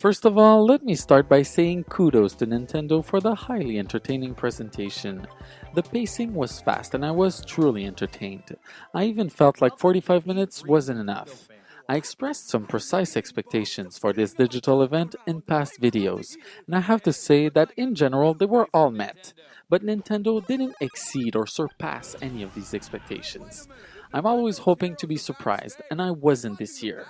First of all, let me start by saying kudos to Nintendo for the highly entertaining presentation. The pacing was fast and I was truly entertained. I even felt like 45 minutes wasn't enough. I expressed some precise expectations for this digital event in past videos, and I have to say that in general they were all met. But Nintendo didn't exceed or surpass any of these expectations. I'm always hoping to be surprised, and I wasn't this year.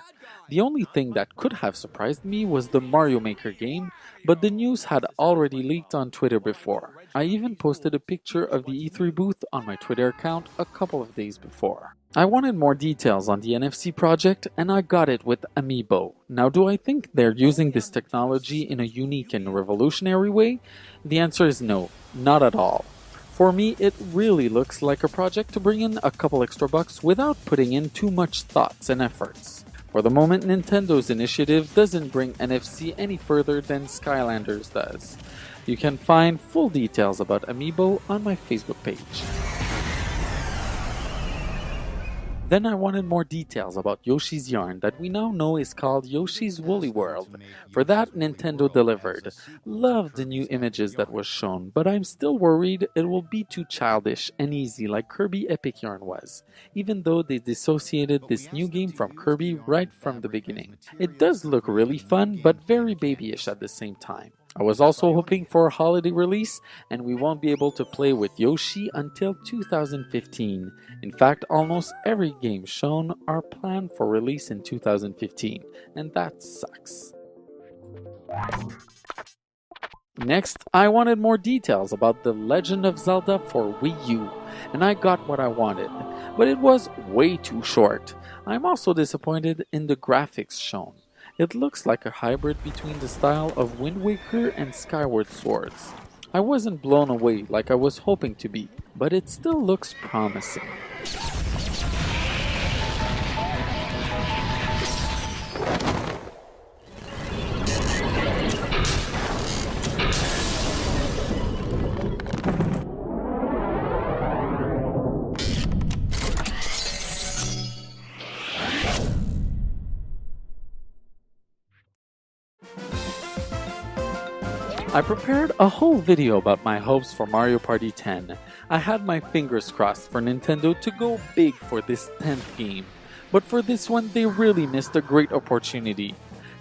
The only thing that could have surprised me was the Mario Maker game, but the news had already leaked on Twitter before. I even posted a picture of the E3 booth on my Twitter account a couple of days before. I wanted more details on the NFC project, and I got it with Amiibo. Now, do I think they're using this technology in a unique and revolutionary way? The answer is no, not at all. For me, it really looks like a project to bring in a couple extra bucks without putting in too much thoughts and efforts. For the moment, Nintendo's initiative doesn't bring NFC any further than Skylanders does. You can find full details about Amiibo on my Facebook page. Then I wanted more details about Yoshi's Yarn that we now know is called Yoshi's Woolly World. For that, Nintendo delivered. Loved the new images that was shown, but I'm still worried it will be too childish and easy like Kirby Epic Yarn was, even though they dissociated this new game from Kirby right from the beginning. It does look really fun, but very babyish at the same time. I was also hoping for a holiday release, and we won't be able to play with Yoshi until 2015. In fact, almost every game shown are planned for release in 2015, and that sucks. Next, I wanted more details about The Legend of Zelda for Wii U, and I got what I wanted, but it was way too short. I'm also disappointed in the graphics shown. It looks like a hybrid between the style of Wind Waker and Skyward Swords. I wasn't blown away like I was hoping to be, but it still looks promising. I prepared a whole video about my hopes for Mario Party 10. I had my fingers crossed for Nintendo to go big for this 10th game. But for this one, they really missed a great opportunity.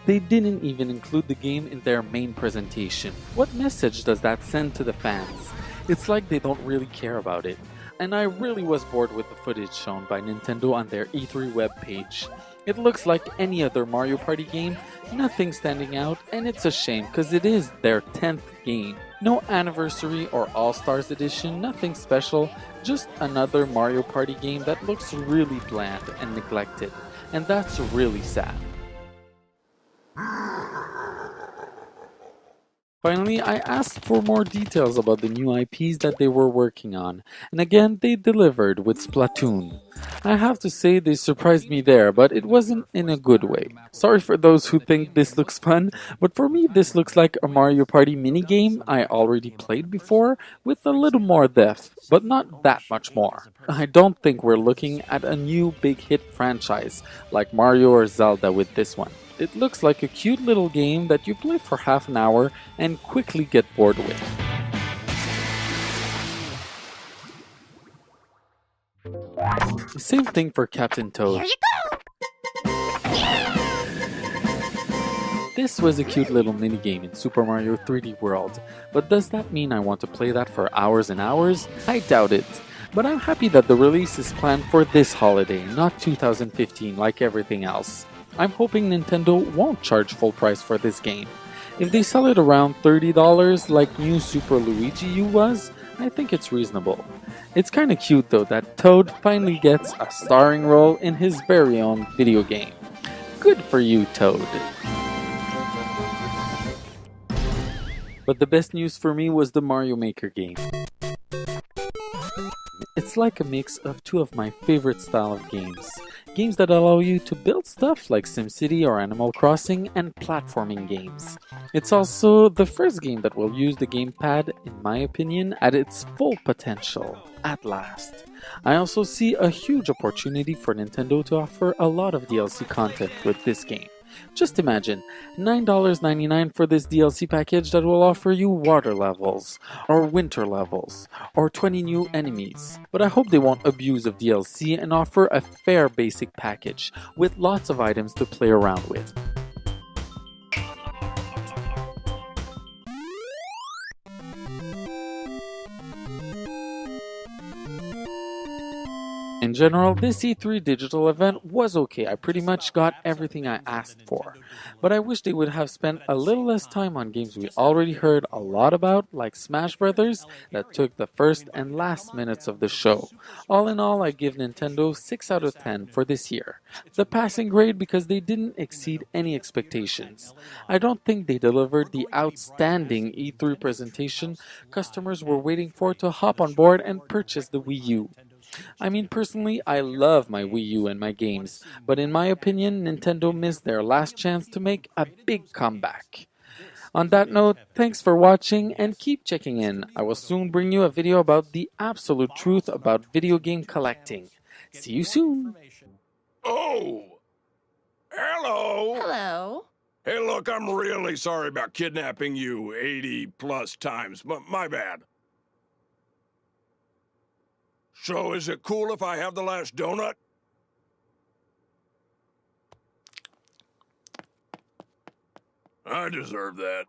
They didn't even include the game in their main presentation. What message does that send to the fans? It's like they don't really care about it. And I really was bored with the footage shown by Nintendo on their E3 webpage. It looks like any other Mario Party game, nothing standing out, and it's a shame because it is their 10th game. No anniversary or All-Stars edition, nothing special, just another Mario Party game that looks really bland and neglected, and that's really sad. Finally, I asked for more details about the new IPs that they were working on, and again, they delivered with Splatoon. I have to say they surprised me there, but it wasn't in a good way. Sorry for those who think this looks fun, but for me this looks like a Mario Party minigame I already played before, with a little more depth, but not that much more. I don't think we're looking at a new big hit franchise, like Mario or Zelda with this one. It looks like a cute little game that you play for half an hour and quickly get bored with. Same thing for Captain Toad. This was a cute little minigame in Super Mario 3D World, but does that mean I want to play that for hours and hours? I doubt it. But I'm happy that the release is planned for this holiday, not 2015 like everything else. I'm hoping Nintendo won't charge full price for this game. If they sell it around $30 like New Super Luigi U was, I think it's reasonable. It's kinda cute though that Toad finally gets a starring role in his very own video game. Good for you, Toad. But the best news for me was the Mario Maker game. It's like a mix of two of my favorite style of games. Games that allow you to build stuff like SimCity or Animal Crossing, and platforming games. It's also the first game that will use the gamepad, in my opinion, at its full potential, at last. I also see a huge opportunity for Nintendo to offer a lot of DLC content with this game. Just imagine, $9.99 for this DLC package that will offer you water levels, or winter levels, or 20 new enemies. But I hope they won't abuse of DLC and offer a fair basic package with lots of items to play around with. In general, this E3 digital event was okay. I pretty much got everything I asked for. But I wish they would have spent a little less time on games we already heard a lot about, like Smash Brothers, that took the first and last minutes of the show. All in all, I give Nintendo 6 out of 10 for this year. The passing grade because they didn't exceed any expectations. I don't think they delivered the outstanding E3 presentation customers were waiting for to hop on board and purchase the Wii U. I mean, personally, I love my Wii U and my games, but in my opinion, Nintendo missed their last chance to make a big comeback. On that note, thanks for watching and keep checking in. I will soon bring you a video about the absolute truth about video game collecting. See you soon! Oh! Hello! Hello. Hey, look, I'm really sorry about kidnapping you 80 plus times. My bad. So, is it cool if I have the last donut? I deserve that.